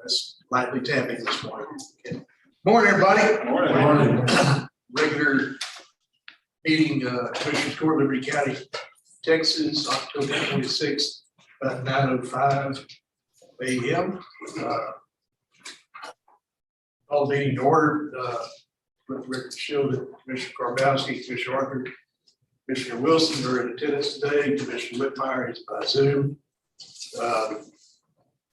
That's lightly tapping this morning. Okay. Morning, everybody. Morning. Regular meeting, Commissioners Court, Liberty County, Texas, October 26th, about 9:05 a.m. Call the meeting to order. Let the record show that Commissioner Karbowski, Commissioner Arthur, Commissioner Wilson are in attendance today. Commissioner Whitmire is by Zoom.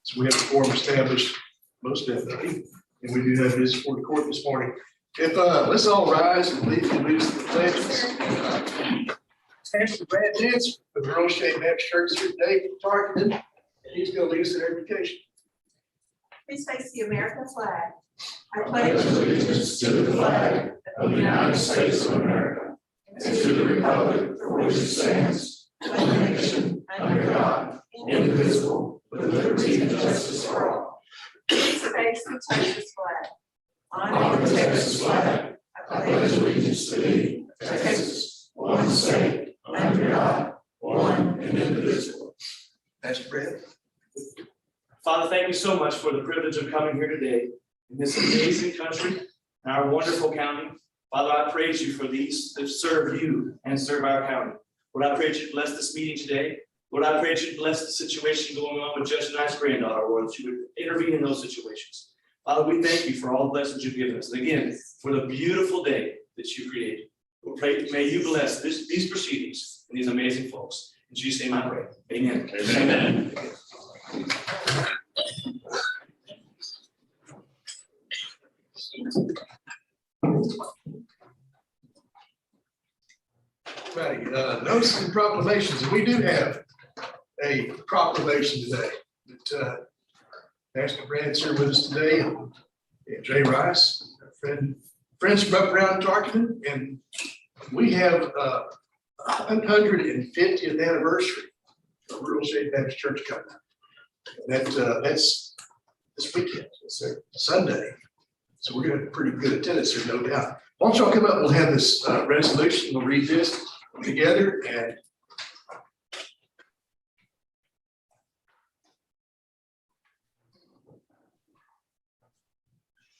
So we have a quorum established, most definitely, and we do have this for the court this morning. If let's all rise and lead the allegiance to the pledges. Pastor Brad Nance of the Earl Shade Baptist Church here today from Tarkenton, and he's going to lead us in invocation. Please face the American flag. I Pledge allegiance to the flag of the United States of America and to the republic for which it stands, one nation, under God, indivisible, with liberty and justice for all. Please face the Texas flag. On the Texas flag, I pledge allegiance to thee, Texas, one state, under God, one and indivisible. Pastor Brad. Father, thank you so much for the privilege of coming here today in this amazing country, and our wonderful county. Father, I praise you for these that serve you and serve our county. Lord, I pray that you bless this meeting today. Lord, I pray that you bless the situation going on with Judge Knight's granddaughter, Lord, that you would intervene in those situations. Father, we thank you for all the blessings you've given us. And again, for the beautiful day that you created. We pray, may you bless these proceedings and these amazing folks. In Jesus' name I pray. Amen. Amen. Right, notices and proclamations, and we do have a proclamation today. That Pastor Brad's here with us today, and Jay Rice, our friends from up around Tarkenton, and we have 150th anniversary of Earl Shade Baptist Church coming up. That's this weekend, it's Sunday. So we're gonna have pretty good attendance here, no doubt. Why don't y'all come up, we'll have this resolution, we'll read this together, and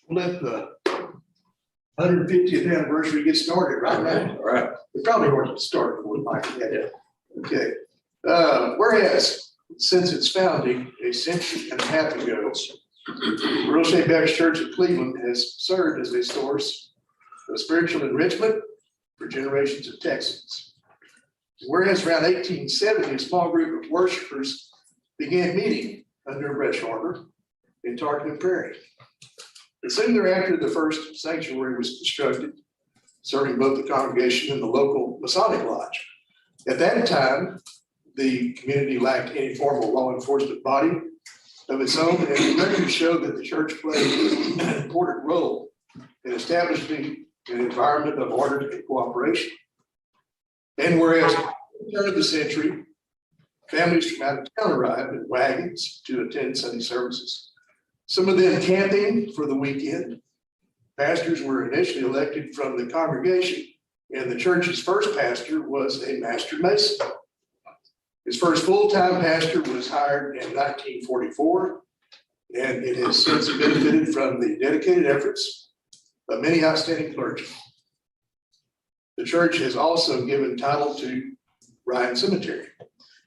we'll let the 150th anniversary get started right now. All right. We probably already started before we might get it. Okay. Whereas since its founding a century and a half ago, Earl Shade Baptist Church of Cleveland has served as a source of spiritual enrichment for generations of Texans. Whereas around 1870, a small group of worshipers began meeting under a brush arbor in Tarkenton Prairie. And soon thereafter, the first sanctuary was constructed, serving both the congregation and the local Masonic lodge. At that time, the community lacked any formal law enforcement body of its own, and the records show that the church played an important role in establishing an environment of order and cooperation. And whereas at the turn of the century, families from out of town arrived in wagons to attend Sunday services, some of them camping for the weekend. Pastors were initially elected from the congregation, and the church's first pastor was a master mason. His first full-time pastor was hired in 1944, and it has since benefited from the dedicated efforts of many outstanding clergy. The church has also given title to Ryan Cemetery,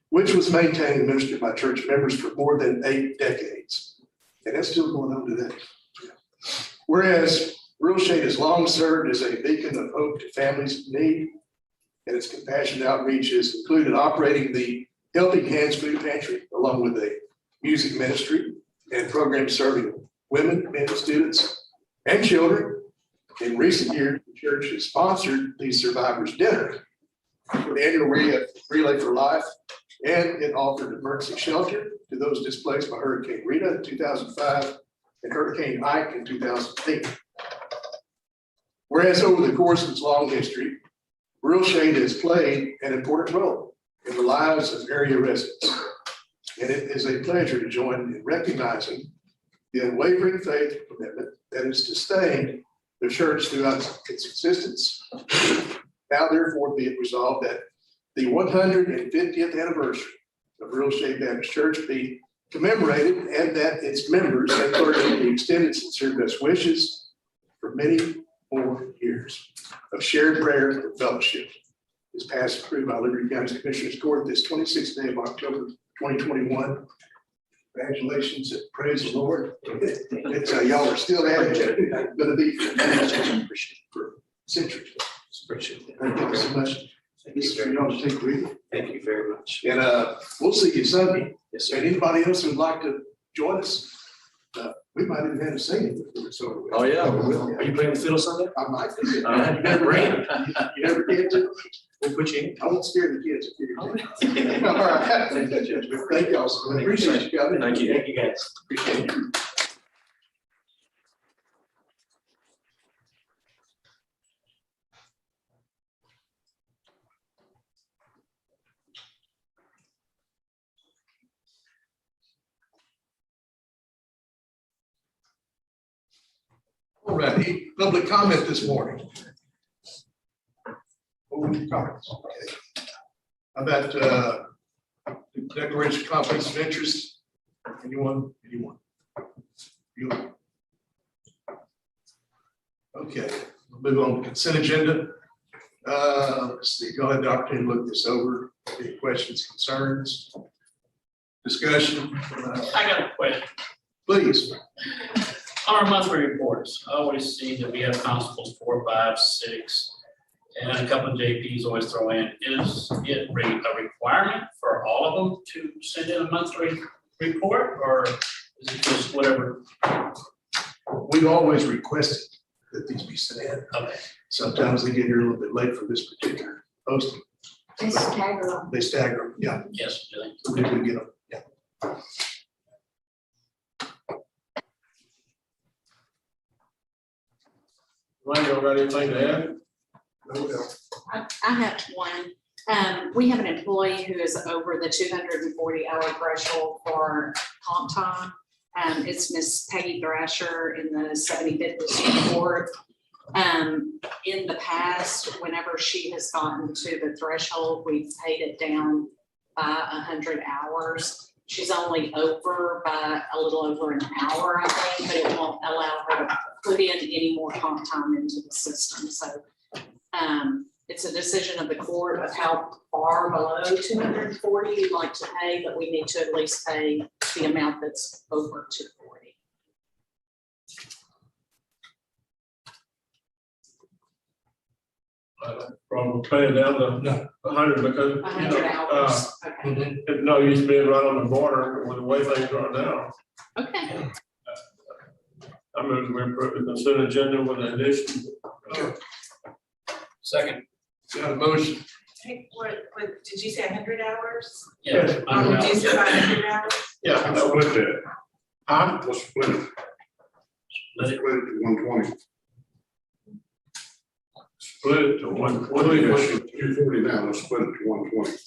which was maintained and administered by church members for more than 8 decades. And that's still going on today. Whereas Earl Shade has long served as a beacon of hope to families in need, and its compassionate outreach has included operating the Helping Hands Food Pantry, along with a music ministry and programs serving women, men, students, and children. In recent years, the church has sponsored the Survivors Dinner, an annual Relay for Life, and it offered emergency shelter to those displaced by Hurricane Rita in 2005 and Hurricane Ike in 2008. Whereas over the course of its long history, Earl Shade has played an important role in the lives of area residents. And it is a pleasure to join in recognizing the unwavering faith and commitment that has sustained the church throughout its existence. Now, therefore, be it resolved that the 150th anniversary of Earl Shade Baptist Church be commemorated and that its members have cordially extended sincere best wishes for many more years of shared prayer and fellowship. Is passed and approved by Liberty County Commissioners Court this 26th day of October 2021. Congratulations and praise the Lord. It's, y'all are still at it. Going to be for centuries. Appreciate it. Thank you so much. This is for y'all to take with you. Thank you very much. And we'll see you Sunday. Yes, And anybody else who'd like to join us, we might even have a singing before it's over. Oh, yeah, we will. Are you playing the fiddle Sunday? I might. You never ran. You never get to. We'll put you in. I won't scare the kids. All right. Thank you, Judge. Thank y'all. So much. Appreciate you coming. Thank you. Thank you, guys. Appreciate it. All right, any public comment this morning? Open comments. Okay. How about declaration of conflicts of interest? Anyone? You? Okay, we'll move on to consent agenda. Let's see, go ahead, the opportunity to look this over. Any questions, concerns? Discussion? I got a question. Please. On our monthly reports, I always see that we have constables 4, 5, 6, and a couple of JPs always throw in. Is it a requirement for all of them to send in a monthly report, or is it just whatever? We've always requested that these be sent in. Okay. Sometimes they get here a little bit late for this particular posting. They stagger them. They stagger them, yeah. Yes, do they? So we do get them, yeah. Ryan, you got anything to add? I have one. We have an employee who is over the 240-hour threshold for comp time. It's Miss Peggy Thrasher in the 75th District Court. In the past, whenever she has gotten to the threshold, we've paid it down by 100 hours. She's only over by a little over an hour, I think, but it won't allow her to put in any more comp time into the system. So it's a decision of the court of how far below 240 you'd like to pay, but we need to at least pay the amount that's over 240. From paying down to 100 because, 100 hours. Okay. it's no use being right on the border with the way things are now. Okay. I move we approve the consent agenda with an addition. Second. Got a motion. Hey, what, did you say 100 hours? Yes. Or reduce it by 100 hours? Yeah. Let's split that. Huh? Let's split it. Let's split it to 120. Split it to 120. It's 240 now, let's split it to 120.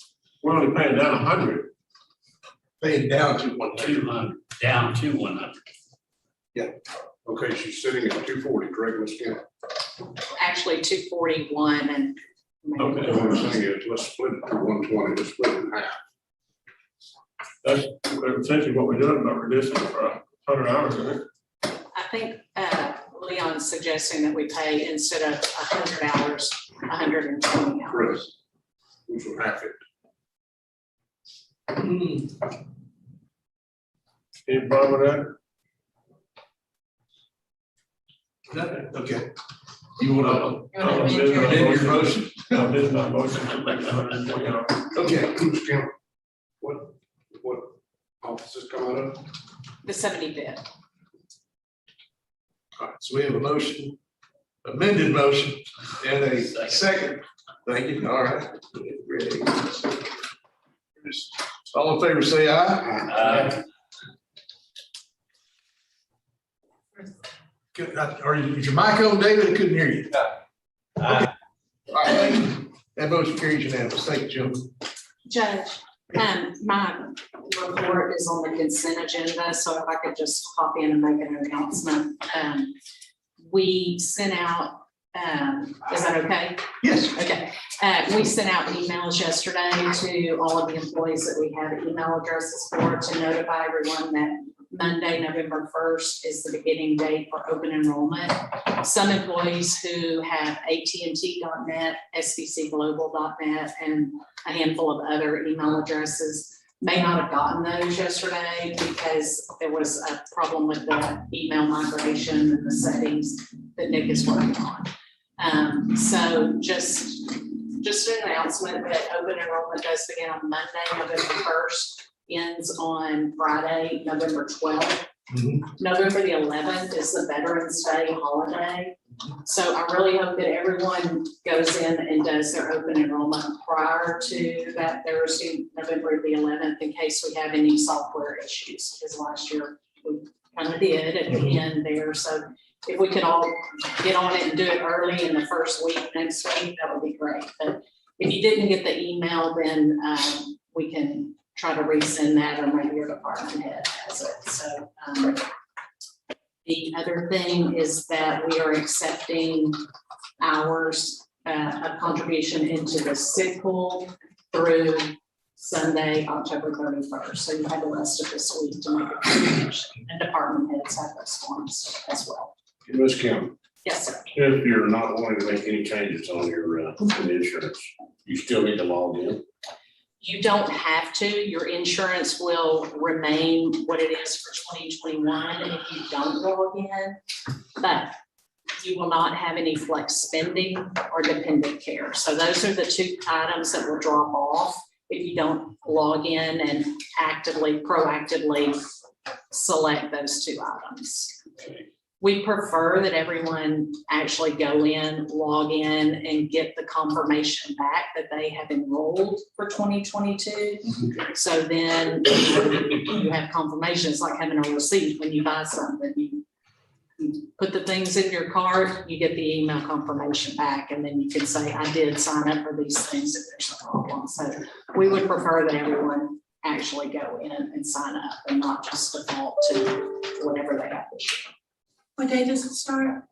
We're only paying down 100. Paying down to 100. 200, down to 100. Okay, she's sitting at 240, correct, Ms. Kemp? Actually 241 and Okay. What I'm saying is, let's split it to 120, let's split it in half. That's essentially what we're doing about reducing it for 100 hours, isn't it? I think Leon's suggesting that we pay instead of 100 hours, 120 hours. Chris, which will half it. Any problem with that? Nothing. Okay. You want You wanna amend to your- amend your motion? No, this is my motion to make 120 hours. Okay. Ms. Kemp, what offices come out of? The 75th. All right, so we have a motion, amended motion, and a second. Thank you. All right. All in favor, say aye. Is your mic on, David? I couldn't hear you. Okay. All right, thank you. That motion carries unanimous. Thank you, Jim. Judge, my report is on the consent agenda, so if I could just hop in and make an announcement. We sent out Is that okay? Yes. Okay, we sent out emails yesterday to all of the employees that we have email addresses for to notify everyone that Monday, November 1st is the beginning date for open enrollment. Some employees who have AT&T.net, SBCglobal.net, and a handful of other email addresses may not have gotten those yesterday because there was a problem with the email migration and the settings that Nick is working on. So just an announcement that open enrollment does begin on Monday, November 1st, ends on Friday, November 12th. November the 11th is the Veterans Day holiday. So I really hope that everyone goes in and does their open enrollment prior to that Thursday, November the 11th, in case we have any software issues, because last year we kind of did at the end there. So if we could all get on it and do it early in the first week next week, that would be great. But if you didn't get the email, then we can try to resend that, or maybe your department head has it. So the other thing is that we are accepting hours of contribution into the sick pool through Sunday, October 31st. So you have the rest of this week to make a contribution, and department heads have those forms as well. Ms. Kim, Yes, sir. if you're not wanting to make any changes on your insurance, you still need to log in. You don't have to. Your insurance will remain what it is for 2021 if you don't log in, but you will not have any flex spending or dependent care. So those are the two items that will drop off if you don't log in and proactively select those two items. We prefer that everyone actually go in, log in, and get the confirmation back that they have enrolled for 2022. So then you have confirmation. It's like having a receipt when you buy something. You put the things in your cart, you get the email confirmation back, and then you can say, I did sign up for these things if there's a problem. So we would prefer that everyone actually go in and sign up and not just default to whatever they have this year. What day does it start?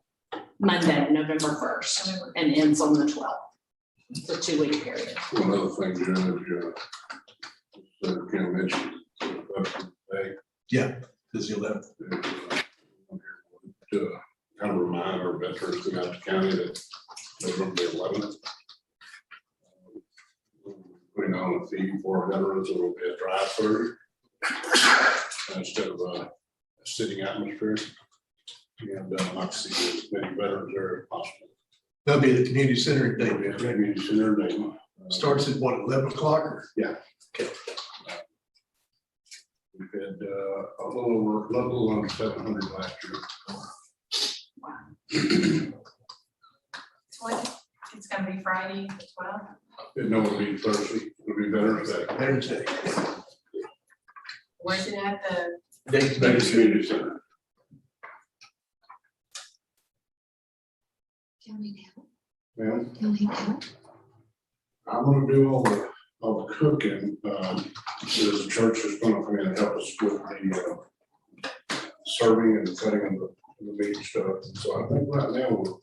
Monday, November 1st, and ends on the 12th. It's a 2-week period. One other thing, Judge, Kim mentioned, This is 11th. To kind of remind our veterans throughout the county that November 11th, putting on a fee for our veterans, it will be a drive-through instead of a sitting atmosphere. And I'd like to see as many veterans there as possible. That'll be at the community center in Maybe Dayton. community center day. Starts at what, 11 o'clock? Or? Yeah. Okay. We've had a little under 700 last year. It's gonna be Friday, the 12th. Didn't know it'd be Thursday, it'll be Veterans Day. Veterans Day. Where's it at the? Dayton Dayton Community Center. Can we help? Ma'am, Can we help? I'm gonna do all the cooking. The church is gonna come in and help us with the serving and cutting of the meat stuff. So I think right now we're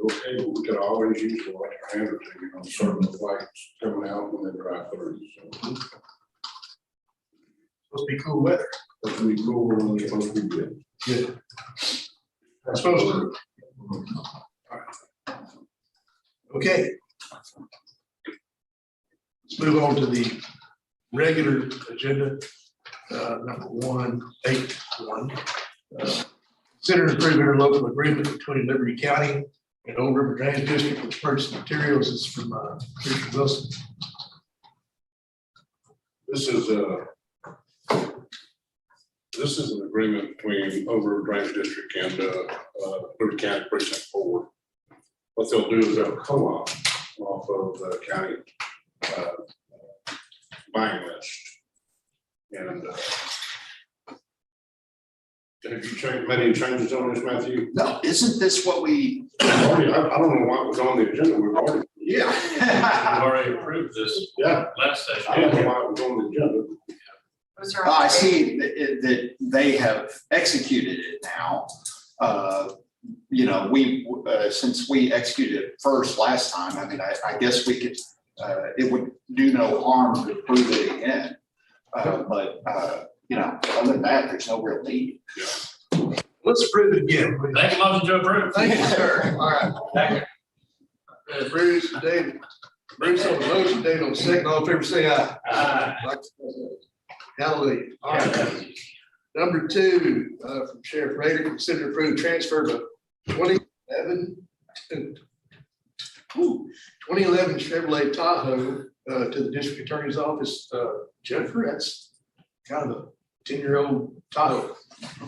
okay, but we could always use the extra hand or two, serving the flights coming out when they drive through. So supposed to be cool weather. that's gonna be cool when it's supposed to be good. Good. That's supposed to. Okay. Let's move on to the regular agenda, number 181. Consider and approve interlocal agreement between Liberty County and Old River Drainage District for purchase of materials. This is from Richard Wilson. This is an agreement between Old River Drainage District and Liberty County Precinct 4. What they'll do is they'll co-op off of the county buying list. And have you made any changes on this, Matthew? No, isn't this what we? I don't know why it was on the agenda. We've already, Yeah. We've already approved this yeah, last session. I don't know why it was on the agenda. I see that they have executed it now. you know, we, since we executed it first last time, I mean, I guess we could, it would do no harm to approve it again. But, you know, other than that, there's no real need. Let's approve it again. please. Make a motion to approve. Thank you, sir. All right. Bruce, David, Bruce on the motion, David on the second, all in favor, say aye. Aye. Hallelujah. All right. Number 2, from Sheriff Rader, consider to approve transfer of a 2011 Chevrolet Tahoe to the district attorney's office. Jennifer, that's kind of a 10-year-old Tahoe.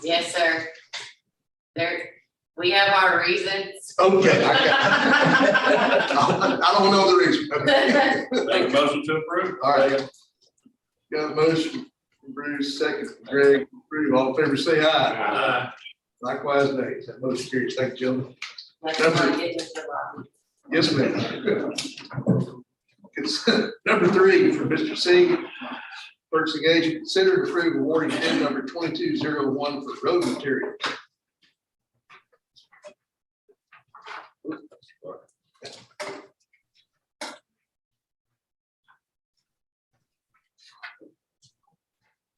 Yes, sir. There, we have our reasons. Okay. I don't know the reason. Okay. Make a motion to approve. All right. Got a motion from Bruce, second from Greg, approve, all in favor, say aye. Aye. Likewise, nays. That motion carries. Thank you, gentlemen. Let's not get Mr. Robbins. Yes, ma'am. Number 3 from Mr. Singh, purchasing agent, consider to approve awarding bid number 2201 for road material.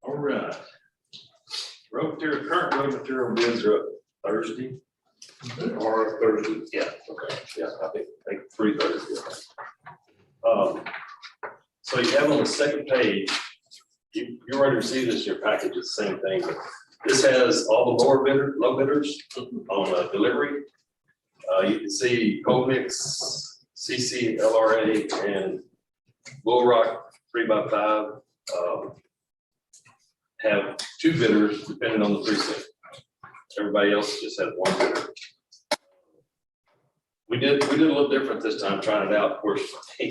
All right. Road material, current road material bids are up Thursday. Or Thursday. Yeah, okay, yeah, I think 3 Thursday. So you have on the second page, you already received this in your package, it's the same thing, but this has all the low bidders on delivery. You can see Colmix, CC, LRA, and Bull Rock 3x5 have 2 bidders depending on the precinct. Everybody else just had 1 bidder. We did a little different this time, trying it out. Of course, I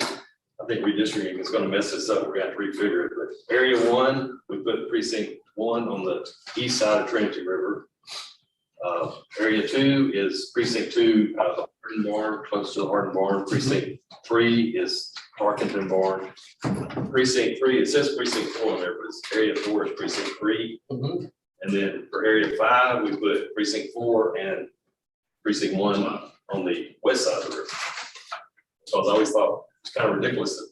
think redistricting is going to mess this up. We're going to have to refigure it. But area 1, we put precinct 1 on the east side of Trinity River. Area 2 is precinct 2 out of the Hardin Barn, close to the Hardin Barn. Precinct 3 is Tarkenton Barn. Precinct 3, it says precinct 4 on there, but it's area 4 is precinct 3. Mhm. And then for area 5, we put precinct 4 and precinct 1 on the west side of the river. So I always thought it's kind of ridiculous that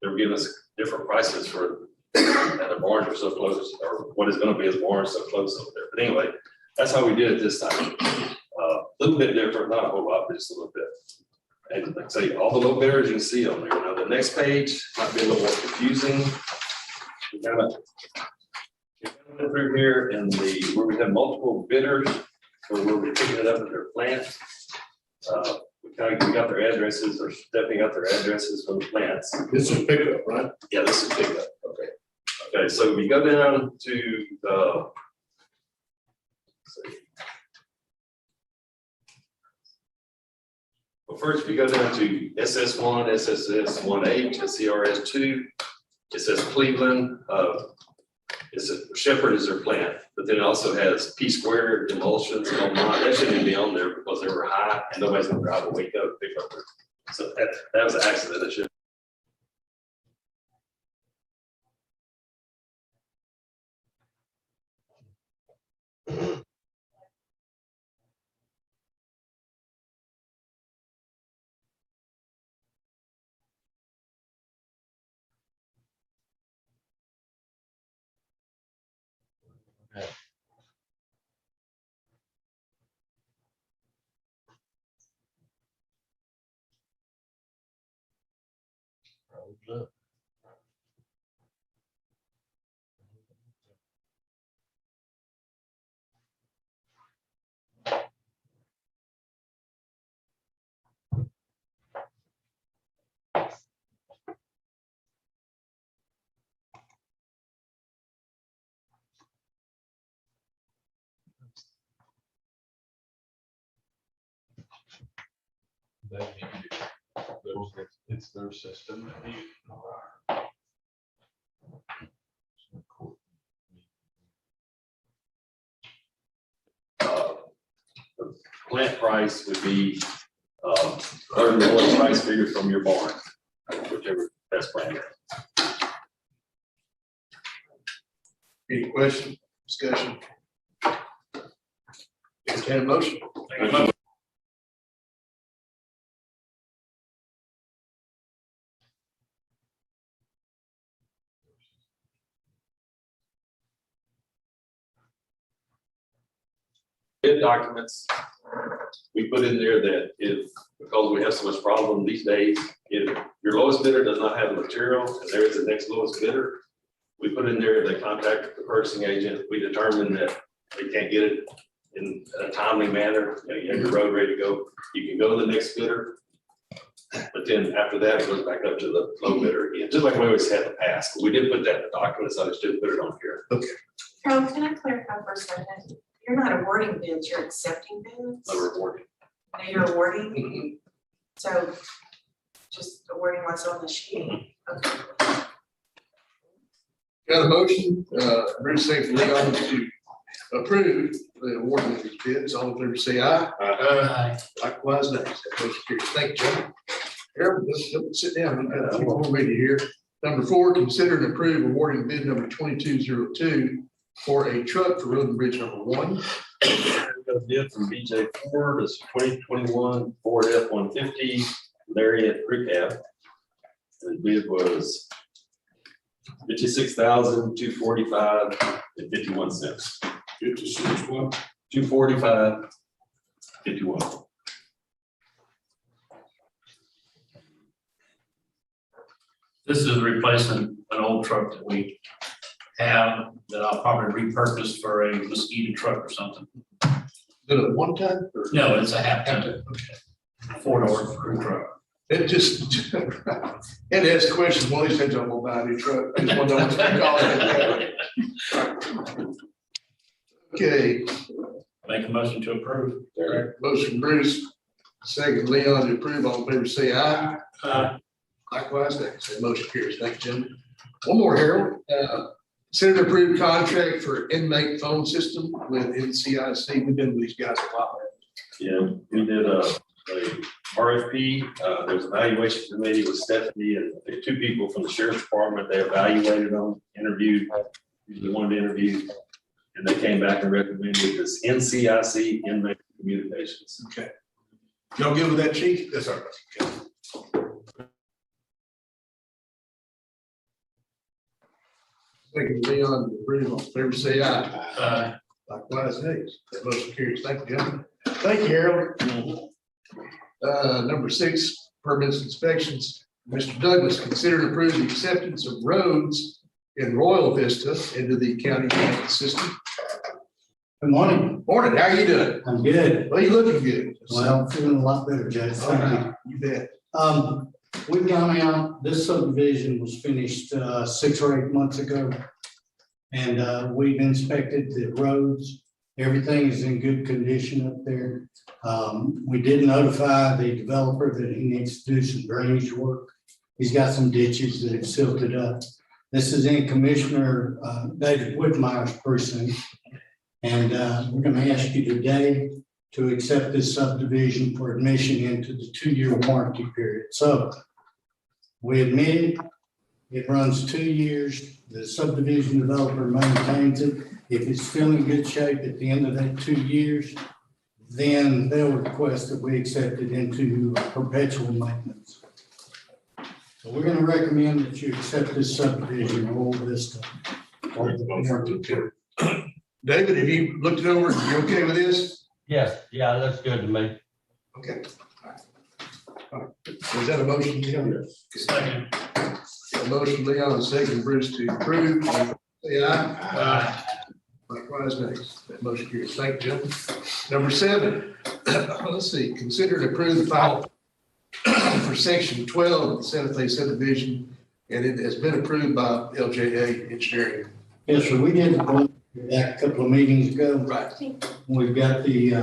they were giving us different prices for, and the barns are so close, or what is going to be as barns so close over there. But anyway, that's how we did it this time. A little bit different, not a whole lot, but just a little bit. And like I say, all the low bidders you can see on there. Now the next page might be a little more confusing. We kind of went through here in the, where we have multiple bidders, or where we're picking it up at their plant. We got their addresses, or stepping out their addresses from the plants. This is pickup, right? Yeah, this is pickup, okay. Okay, so we go down to the. Well, first we go down to SS1, SSS1H, CRS2. It says Cleveland, Shepherd is their plant, but then it also has P Square emulsions and all that. That shouldn't even be on there because they were high and nobody's gonna drive a week up, pick up there. So that was an accident. It should. It's their system. The plant price would be, third lowest price figure from your barn, whichever best brand. Any question, discussion? Entertain a motion. Make a motion. Bid documents, we put in there that if, because we have so much problem these days, if your lowest bidder does not have the material and there is the next lowest bidder, we put in there, they contact the purchasing agent, we determine that they can't get it in a timely manner, you have your road ready to go, you can go to the next bidder. But then after that, it goes back up to the low bidder again, just like we always had in the past. We did put that in the documents, I just didn't put it on here. Carol, can I clarify for a second? You're not awarding bids, you're accepting bids? No rewarding. No, you're awarding? So just awarding what's on the sheet? Okay. Got a motion, Bruce second, Leon, to approve the award of these bids. All in favor, say aye. Likewise, nay. That motion carries. Thank you, John. Harold, let's sit down. We've got a few more ready here. Number 4, consider and approve awarding bid number 2202 for a truck for road and bridge number 1. Got a bid from BJ Ford, it's 2021 Ford F-150 Lariat Crew Cab. The bid was $56,245.51. 56, what? $245.51. This is replacing an old truck that we have that I'll probably repurpose for a mosquito truck or something. Did it one time? Or? No, it's a half ton, 4-door crew truck. It just, it asks questions. Well, these things I'm gonna buy a new truck. I just want to know what's gonna cost. Okay, Make a motion to approve. motion Bruce, second Leon to approve. All in favor, say aye. Likewise, next. That motion carries. Thank you, gentlemen. One more, Harold. Consider to approve contract for inmate phone system with NCIC. We've been with these guys a while. Yeah, we did a RFP, there was an evaluation committee with Stephanie and I think 2 people from the sheriff's department. They evaluated them, interviewed, usually wanted to interview, and they came back and recommended this NCIC inmate communications. Okay. Y'all good with that, chief? Yes, sir. Okay. Thank you, Leon, to approve. All in favor, say aye. Likewise, nays. That motion carries. Thank you, gentlemen. Thank you, Harold. Number 6, permits inspections. Mr. Douglas, consider and approve the acceptance of roads in Royal Vista into the county management system. Good morning. Morning, how are you doing? I'm good. Well, you looking good. Well, I'm feeling a lot better, Judge. Thank you. You bet. We've gone out, this subdivision was finished 6 or 8 months ago. And we've inspected the roads. Everything is in good condition up there. We did notify the developer that he needs to do some drainage work. He's got some ditches that have silted up. This is in Commissioner David Whitmire's precinct. And we're gonna ask you today to accept this subdivision for admission into the 2-year warranty period. So we admit it runs 2 years. The subdivision developer maintains it. If it's still in good shape at the end of that 2 years, then they'll request that we accept it into perpetual maintenance. So we're gonna recommend that you accept this subdivision, Royal Vista. David, have you looked it over? You okay with this? Yes, yeah, that's good to me. Okay. All right. Was that a motion, Leon? Second. A motion, Leon, second, Bruce, to approve. Say aye. Likewise, next. That motion carries. Thank you, gentlemen. Number 7, let's see, consider and approve the final for section 12 of the Santa Fe subdivision, and it has been approved by LJA Engineering. Yes, sir, we did one back a couple of meetings ago. Right. We've got the,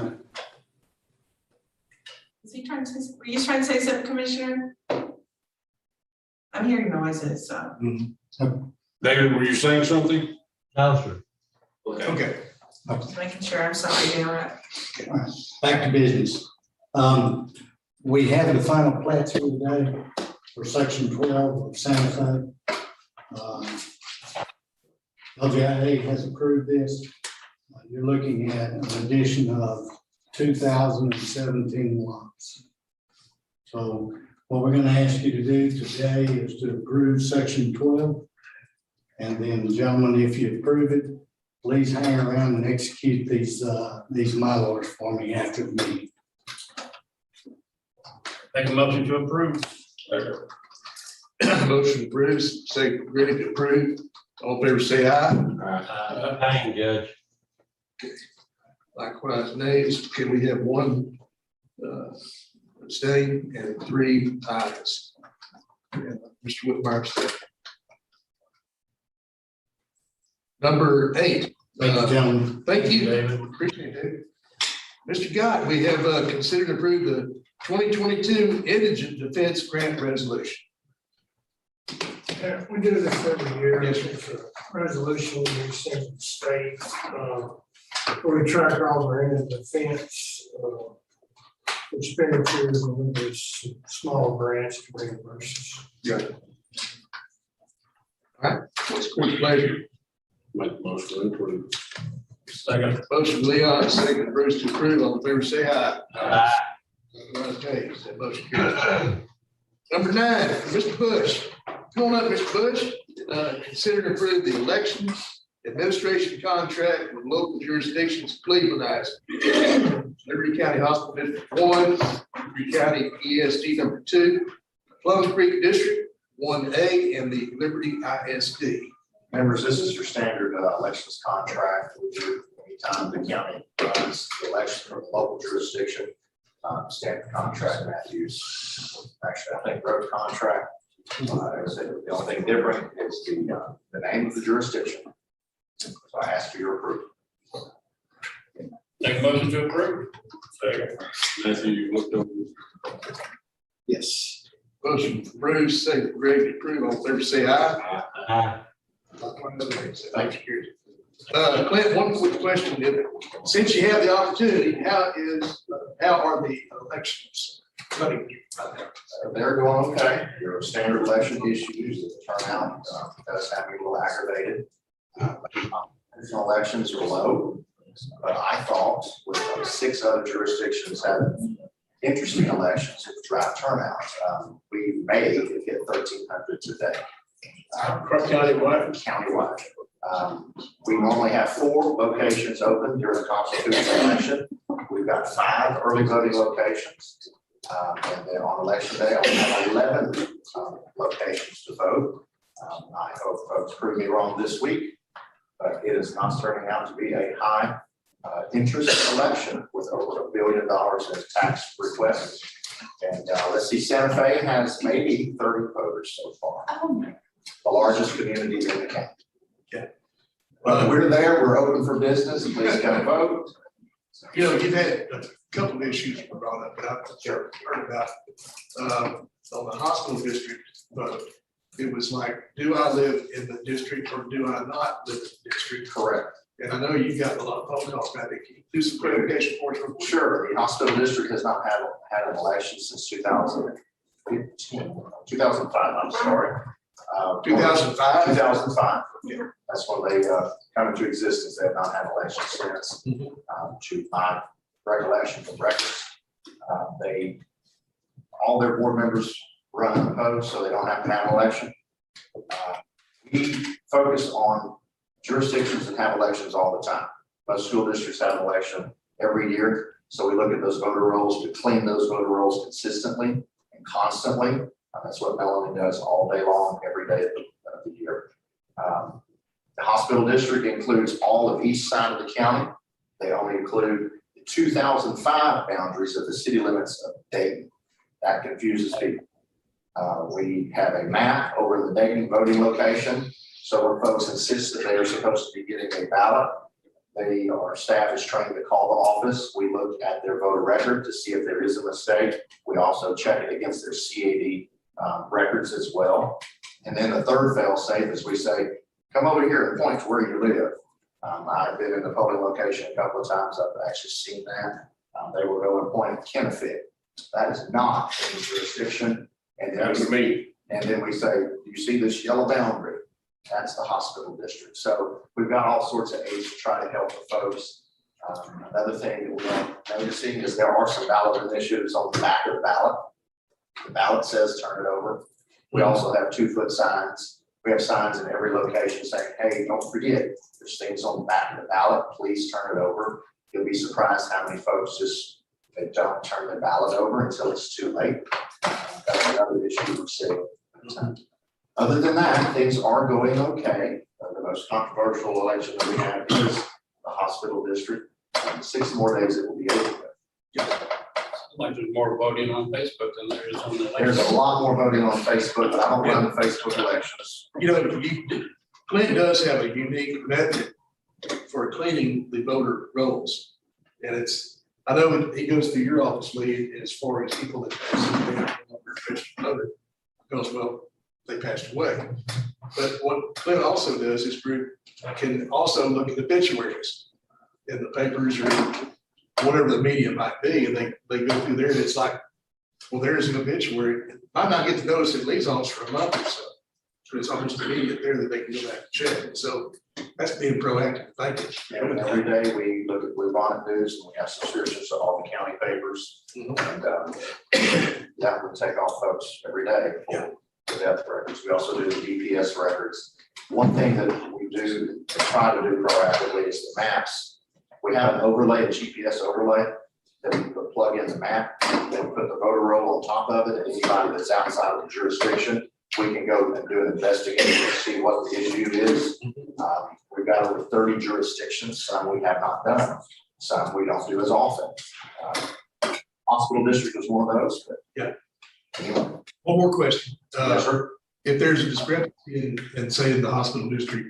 Is he trying to say, were you trying to say something, Commissioner? I'm hearing noises, so. David, were you saying something? No, sir. Okay. Just making sure, I'm sorry to interrupt. back to business. We have the final plats here today for section 12 of Santa Fe. LGIA has approved this. You're looking at an addition of 2,017 lots. So what we're gonna ask you to do today is to approve section 12. And then, gentlemen, if you approve it, please hang around and execute these Mylars for me after the meeting. Make a motion to approve. Motion approves, say ready to approve. All in favor, say aye. Hang, Judge. Likewise, nays. Can we have one abstain and 3 ayes? And Mr. Whitmire abstained. Number 8. Thank you, gentlemen. Thank you. David. Appreciate it. Mr. Gott, we have considered and approved the 2022 Indigent Defense Grant Resolution. Yeah, we do this every year. Yes, sir. It's a resolution we send to the state, where we track all our end defense, expenditures and there's small grants to reimburse us. Yeah. All right, what's the court's pleasure? Make the motion to approve. Second. Motion Leon, second Bruce to approve. All in favor, say aye. Aye. Okay, so that motion carries. Number 9, Mr. Bush. Come on up, Mr. Bush. Consider and approve the elections administration contract with local jurisdictions Cleveland, Liberty County Hospital District 1, Liberty County ESD number 2, Plum Creek District 1A, and the Liberty ISD. Members, this is your standard elections contract. We do anytime the county runs the election from the local jurisdiction. Standard contract, Matthews. Actually, I think road contract. The only thing different is the name of the jurisdiction. So I ask for your approval. Make a motion to approve. Second. Matthew, you looked over. Yes. Motion from Bruce, second from Greg to approve. All in favor, say aye. Aye. Thank you. Clint, one quick question. Since you have the opportunity, how are the elections running right now? They're going okay. Your standard election issues, the turnout does have me a little aggravated. National elections are low, but I thought with 6 other jurisdictions having interesting elections with drought turnout, we may get 1,300 today. Countywide. We normally have 4 locations open during the constitutional election. We've got 5 early voting locations. And then on election day, I'll have 11 locations to vote. I hope folks prove me wrong this week, but it is not turning out to be a high interest election with over $1 billion in tax requests. And let's see, Santa Fe has maybe 30 voters so far. The largest community in the county. Okay. We're there, we're open for business, please come vote. You know, you've had a couple of issues brought up, but I've heard about on the hospital district vote. It was like, do I live in the district or do I not live in the district? Correct. And I know you got a lot of phone calls about it. Can you do some clarification for us? Sure, the hospital district has not had an election since 2005, I'm sorry. 2005? 2005. Yeah. That's when they come into existence. They have not had elections since. To my recollection from records, all their board members run unopposed, so they don't have to have an election. We focus on jurisdictions that have elections all the time. Most school districts have an election every year, so we look at those voter rolls to clean those voter rolls consistently and constantly. That's what Melanie does all day long, every day of the year. The hospital district includes all of east side of the county. They only include the 2005 boundaries of the city limits of Dayton. That confuses people. We have a map over the Dayton voting location. So when folks insist that they are supposed to be getting a ballot, our staff is trained to call the office. We look at their voter record to see if there is a mistake. We also check it against their CAD records as well. And then the third fail safe is we say, come over here and point to where you live. I've been in the polling location a couple of times. I've actually seen that. They will go and point at Kennefic. That is not in the jurisdiction. And then we say, do you see this yellow boundary? That's the hospital district. So we've got all sorts of aids to try to help the folks. Another thing that we're noticing is there are some ballot initiatives on the back of the ballot. The ballot says turn it over. We also have 2-foot signs. We have signs in every location saying, hey, don't forget, there's things on the back of the ballot, please turn it over. You'll be surprised how many folks just, they don't turn their ballot over until it's too late. That's another issue we're seeing. Other than that, things are going okay. The most controversial election that we have is the hospital district. 6 more days it will be over. Like there's more voting on Facebook than there is on the election. There's a lot more voting on Facebook, but I don't run the Facebook elections. You know, Clint does have a unique method for cleaning the voter rolls. And it's, I know it goes through your office, Lee, as far as people that voted, because, well, they passed away. But what Clint also does is can also look at obituaries in the papers or whatever the media might be, and they go through there and it's like, well, there's an obituary. Might not get to notice it leaves office for a month or so. So it's almost immediate there that they can go back and check. So that's being proactive. Thank you. And every day we look at Bluebonnet News and we have subscriptions to all the county papers. And yeah, we take off folks every day for the death records. We also do the DPS records. One thing that we do try to do proactively is the maps. We have an overlay, a GPS overlay that we could plug in the map, then we put the voter roll on top of it, and anybody that's outside of the jurisdiction, we can go and do an investigation to see what the issue is. We've got over 30 jurisdictions, some we have not done, some we don't do as often. Hospital district is one of those, but yeah. Anyway. One more question. Yes, sir. If there's a discrepancy in say in the hospital district,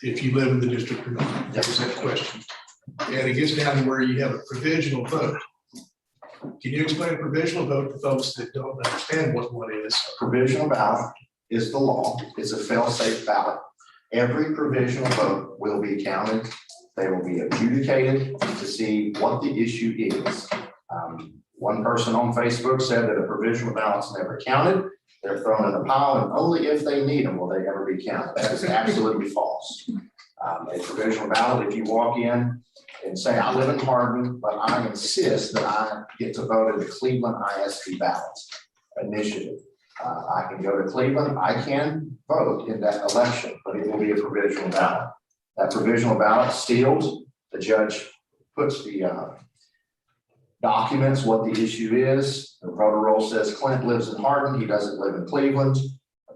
if you live in the district or not, that was that question. And it gets down to where you have a provisional vote. Can you explain a provisional vote to folks that don't understand what one is? A provisional ballot is the law. It's a fail-safe ballot. Every provisional vote will be counted. They will be adjudicated to see what the issue is. One person on Facebook said that a provisional ballot's never counted. They're thrown in the pile, and only if they need them will they ever be counted. That is absolutely false. A provisional ballot, if you walk in and say, I live in Hardin, but I insist that I get to vote in the Cleveland ISD ballot initiative. I can go to Cleveland, I can vote in that election, but it will be a provisional ballot. That provisional ballot sealed, the judge puts the documents what the issue is. The voter roll says Clint lives in Hardin, he doesn't live in Cleveland.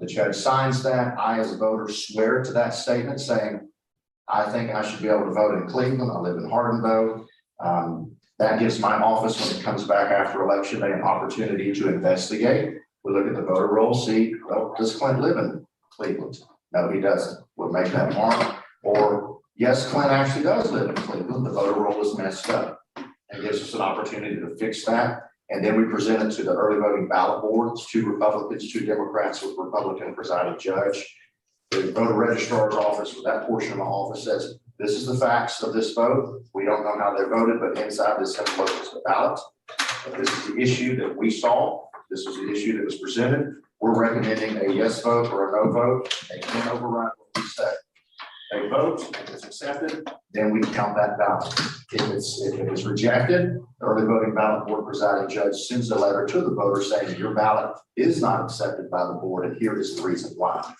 The judge signs that. I, as a voter, swear to that statement saying, I think I should be able to vote in Cleveland. I live in Hardin, though. That gives my office, when it comes back after election day, an opportunity to investigate. We look at the voter roll, see, well, does Clint live in Cleveland? No, he doesn't. We'll make that mark. Or, yes, Clint actually does live in Cleveland. The voter roll is messed up. And gives us an opportunity to fix that. And then we present it to the early voting ballot board. It's 2 Republicans, 2 Democrats with Republican presiding judge. The voter registrar's office, with that portion of my office, says, this is the facts of this vote. We don't know how they voted, but inside this envelope is the ballot. This is the issue that we saw. This was the issue that was presented. We're recommending a yes vote or a no vote. They can't override what we say. They vote, if it's accepted, then we count that ballot. If it is rejected, the early voting ballot board presiding judge sends a letter to the voter saying your ballot is not accepted by the board, and here is the reason why.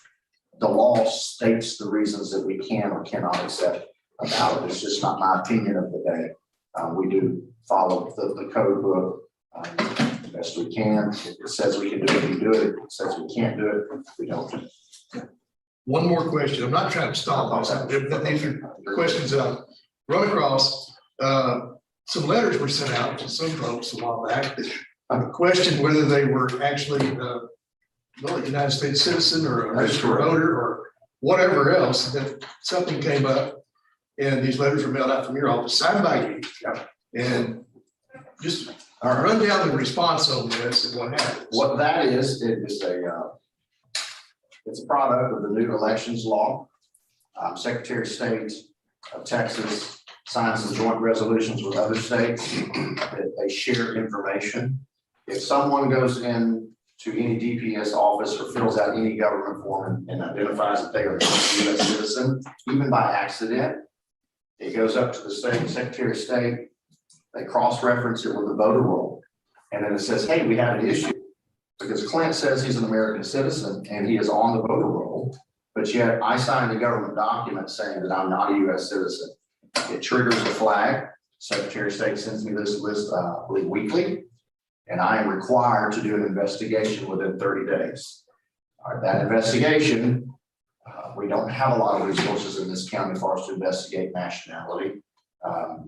The law states the reasons that we can or cannot accept a ballot. It's just not my opinion of the day. We do follow the code book the best we can. If it says we can do it, we do it. If it says we can't do it, we don't do it. One more question. I'm not trying to stop. These are questions that I've run across. Some letters were sent out to some folks a while back that questioned whether they were actually a United States citizen or a registered voter or whatever else. That something came up, and these letters were mailed out from your office, signed by you. And just run down the response on this and what happened. What that is, it's a product of the new elections law. Secretary of State of Texas signs some joint resolutions with other states that they share information. If someone goes in to any DPS office or fills out any government form and identifies that they are a U.S. citizen, even by accident, It goes up to the state Secretary of State. They cross-reference it with the voter roll. And then it says, hey, we have an issue. Because Clint says he's an American citizen and he is on the voter roll, but yet I signed a government document saying that I'm not a US citizen. It triggers a flag. Secretary of State sends me this list, I believe weekly, and I am required to do an investigation within 30 days. All right, that investigation, we don't have a lot of resources in this county for us to investigate nationality.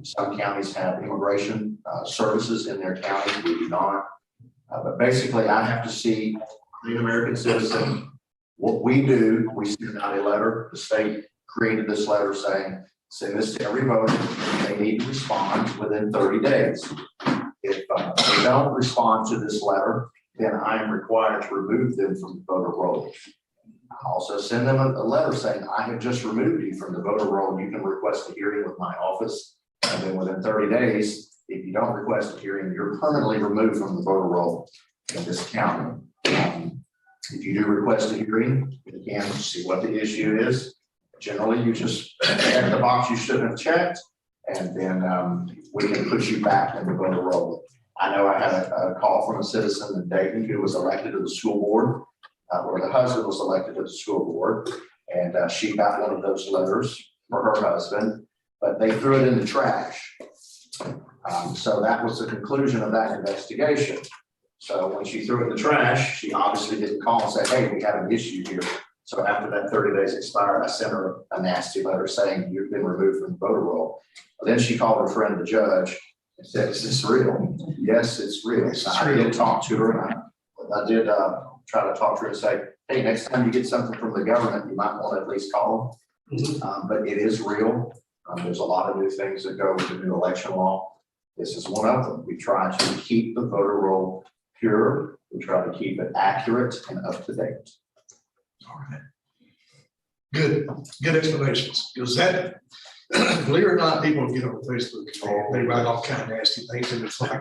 Some counties have immigration services in their counties, we do not. But basically, I have to see the American citizen. What we do, we send out a letter. The state created this letter saying, send this to every voter. They need to respond within 30 days. If they don't respond to this letter, then I am required to remove them from the voter roll. I also send them a letter saying, I have just removed you from the voter roll. You can request a hearing with my office. And then within 30 days, if you don't request a hearing, you're permanently removed from the voter roll in this county. If you do request a hearing, you can see what the issue is. Generally, you just check the box you should have checked, and then we can put you back in the voter roll. I know I had a call from a citizen in Dayton who was elected to the school board, or the husband was elected to the school board, and she got one of those letters for her husband, but they threw it in the trash. So that was the conclusion of that investigation. So when she threw it in the trash, she obviously didn't call and say, hey, we have an issue here. So after that 30 days expired, I sent her a nasty letter saying you've been removed from the voter roll. Then she called her friend, the judge, and said, is this real? Yes, it's real. So I did talk to her, and I did try to talk to her and say, hey, next time you get something from the government, you might want to at least call them. But it is real. There's a lot of new things that go with the new election law. This is one of them. We try to keep the voter roll pure. We try to keep it accurate and up to date. All right. Good explanations. Because that, believe it or not, people get on Facebook, they write all kind of nasty things, and it's like,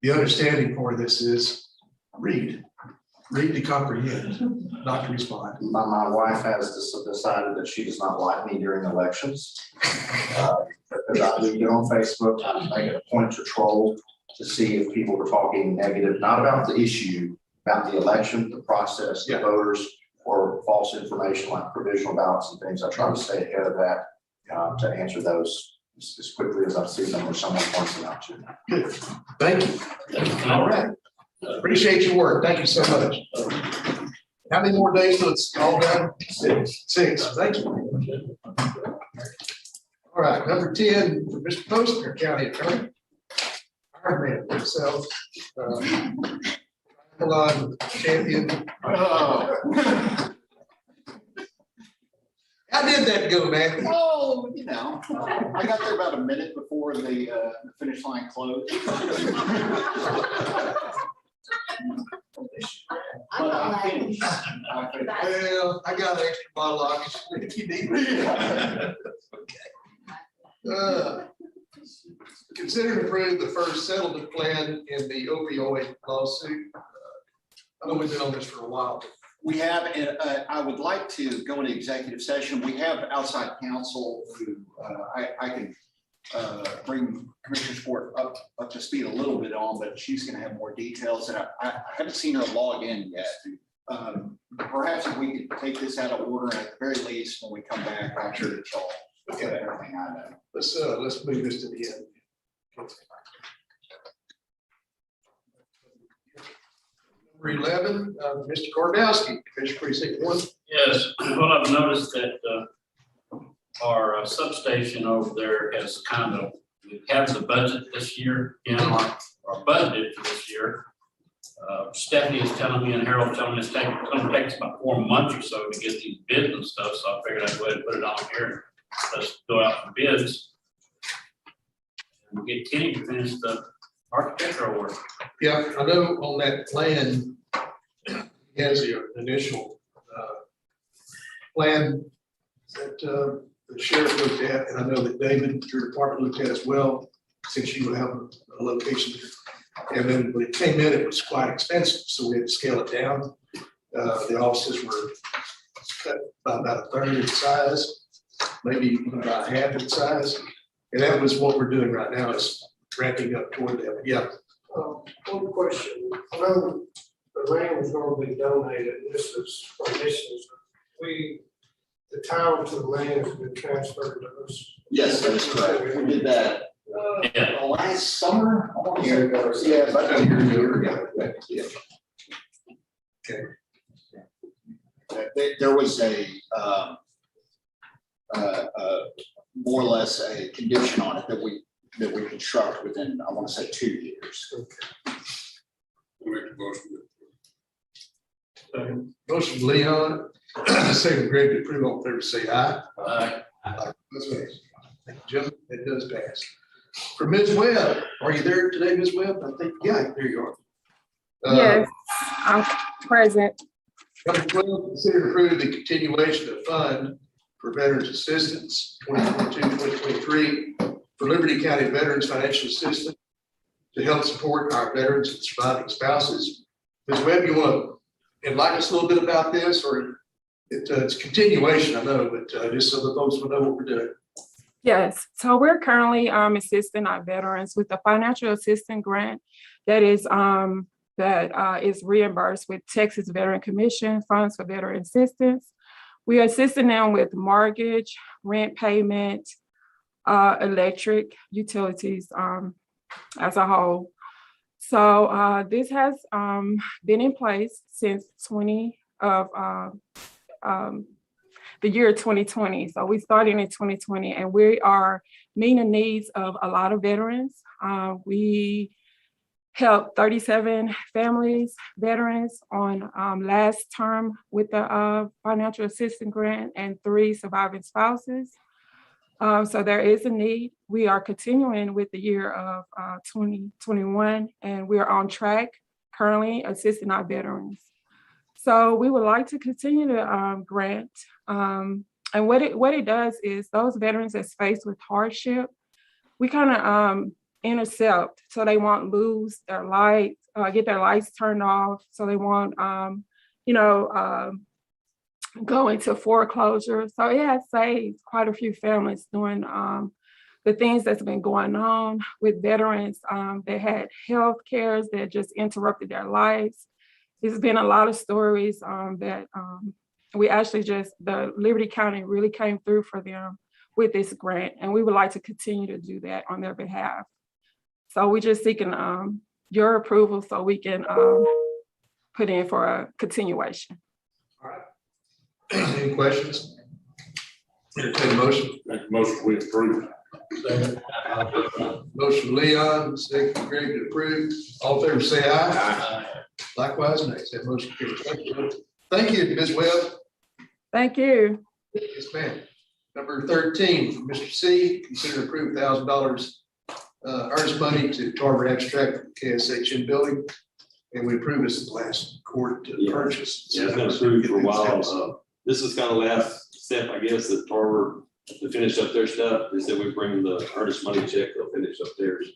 the understanding part of this is read to comprehend, not to respond. My wife has decided that she does not like me during elections. Because I do get on Facebook, I make it a point to troll to see if people were talking negative, not about the issue, about the election, the process, the voters, or false information like provisional ballots and things. I try to stay ahead of that to answer those as quickly as I see them or someone points them out to me. Good. Thank you. All right. Appreciate your work. Thank you so much. How many more days till it's all done? 6. Thank you. All right, number 10, for Mr. Postner, County Attorney. Iron Man himself. Champion. Oh. How did that go, man? Oh, you know, I got there about a minute before the finish line closed. But I finished. Well, I got an extra bottle of it if you need me. Okay. Consider and approve the first settlement plan in the opioid lawsuit. I know we've been on this for a while. We have, and I would like to go into executive session. We have outside counsel who I can bring Commissioner Sport up to speed a little bit on, but she's going to have more details. And I haven't seen her log in yet. Perhaps if we could take this out of order, and at the very least, when we come back, I'm sure that y'all look at everything I know. Let's move this to the end. Number 11, Mr. Kordowski, Commissioner Precinct 1. Yes, well, I've noticed that our substation over there has kind of, we have the budget this year, our budget for this year. Stephanie is telling me and Harold's telling me it's going to take us about 4 months or so to get these bids and stuff, so I figured I'd go ahead and put it on here. Let's go out for bids. And we'll get Kenny to finish the architectural work. Yeah, I know on that plan, he has the initial plan that the sheriff looked at, and I know that David, your department looked at as well, since you have a location. And then when it came in, it was quite expensive, so we had to scale it down. The offices were cut by about 1/3 of the size. maybe even about half its size. And that was what we're doing right now, is ramping up toward that. But yeah, One question, I know the land was gonna be donated, the title to the land has been transferred to us. Yes, that is correct. We did that Yeah. last summer. year ago. Yeah, about a year ago. Yeah. Okay. There was a, more or less a condition on it that we construct within, I want to say, 2 years. Make the motion. Motion Leon, second Greg to approve, all in favor, say aye. Aye. That's right. Thank you, Jim, it does pass. For Ms. Webb, are you there today, Ms. Webb? I think, yeah, there you are. Yes, I'm present. Number 12, consider to approve the continuation of fund for Veterans Assistance 2022-2023 for Liberty County Veterans Financial Assistance to help support our veterans and surviving spouses. Ms. Webb, you want to enlighten us a little bit about this, or it's continuation, I know, but just so the folks will know what we're doing. Yes, so we're currently assisting our veterans with a financial assistance grant that is reimbursed with Texas Veteran Commission funds for veteran assistance. We are assisting them with mortgage, rent payment, electric, utilities as a whole. So this has been in place since the year 2020. So we started in 2020, and we are meeting the needs of a lot of veterans. We helped 37 families, veterans on last term with the financial assistance grant, and 3 surviving spouses. So there is a need. We are continuing with the year of 2021, and we are on track currently assisting our veterans. So we would like to continue to grant. And what it does is those veterans that's faced with hardship, we kind of intercept, so they won't lose their lights, get their lights turned off, so they won't, go into foreclosure. So it has saved quite a few families during the things that's been going on with veterans. They had health cares that just interrupted their lives. There's been a lot of stories that we actually the Liberty County really came through for them with this grant, and we would like to continue to do that on their behalf. So we're just seeking your approval so we can put in for a continuation. All right. Any questions? Entertain a motion. Make the motion, we approve. Motion Leon, second Greg to approve. All in favor, say aye. Aye. Likewise, next. That motion carries. Thank you, Ms. Webb. Thank you. Yes, ma'am. Number 13, from Mr. C, consider approve $1,000 earnest money to Tarver Abstract from KSHN building. And we approved this at the last court purchase. Yeah, it's been approved for a while. This is kind of last step, I guess, that Tarver to finish up their stuff. They said we bring the earnest money check, they'll finish up theirs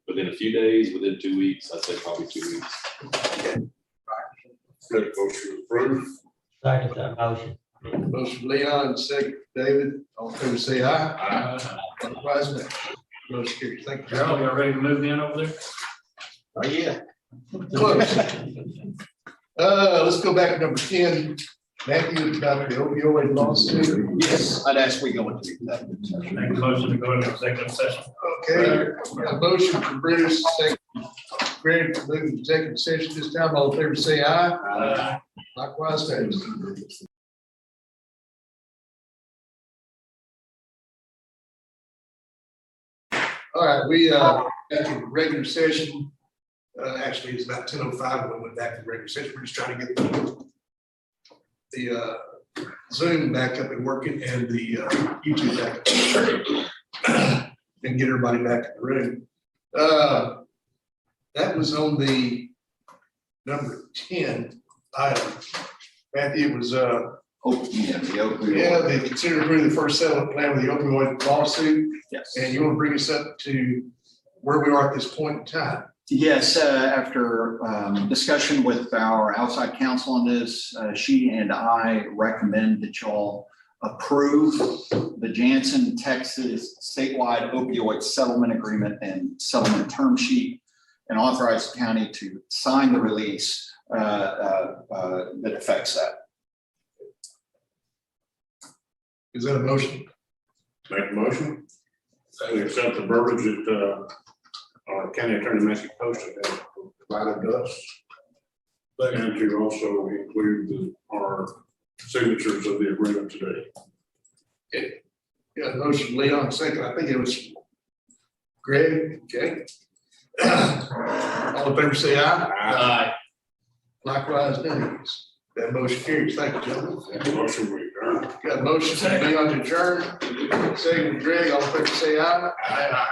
within a few days, within 2 weeks. I'd say probably 2 weeks. Make the motion, approve. Second that motion. Motion Leon, second David. All in favor, say aye. Aye. Likewise, next. Motion carries. Thank you. Gerald, y'all ready to move in over there? Oh, yeah. Close. Let's go back to number 10. Matthew, about the opioid lawsuit. Yes, I'd ask we go into executive session. Make a motion to go into executive session. Okay, a motion from Bruce, second Greg to move to executive session this time. All in favor, say aye. Aye. Likewise, thanks. All right, we back in regular session. Actually, it's about 10:05 when we went back to regular session. We're just trying to get the Zoom back up and working, and the YouTube back up and get everybody back in the room. That was on the number 10 item. Matthew was The opioid. yeah, they considered approving the first settlement plan with the opioid lawsuit. Yes. And you want to bring us up to where we are at this point in time. Yes, after discussion with our outside counsel on this, she and I recommend that y'all approve the Janssen, Texas statewide opioid settlement agreement and settlement term sheet, and authorize the county to sign the release that affects that. Is that a motion? Make a motion. We accept the verbiage that our county attorney Massey posted has provided us. And to also include our signatures of the agreement today. Got a motion, Leon, second, I think it was Greg, okay? All in favor, say aye. Aye. Likewise, nays. That motion carries. Thank you, gentlemen. Motion we adjourn. Got a motion, Leon to adjourn. Second, Greg, all in favor, say aye. Aye.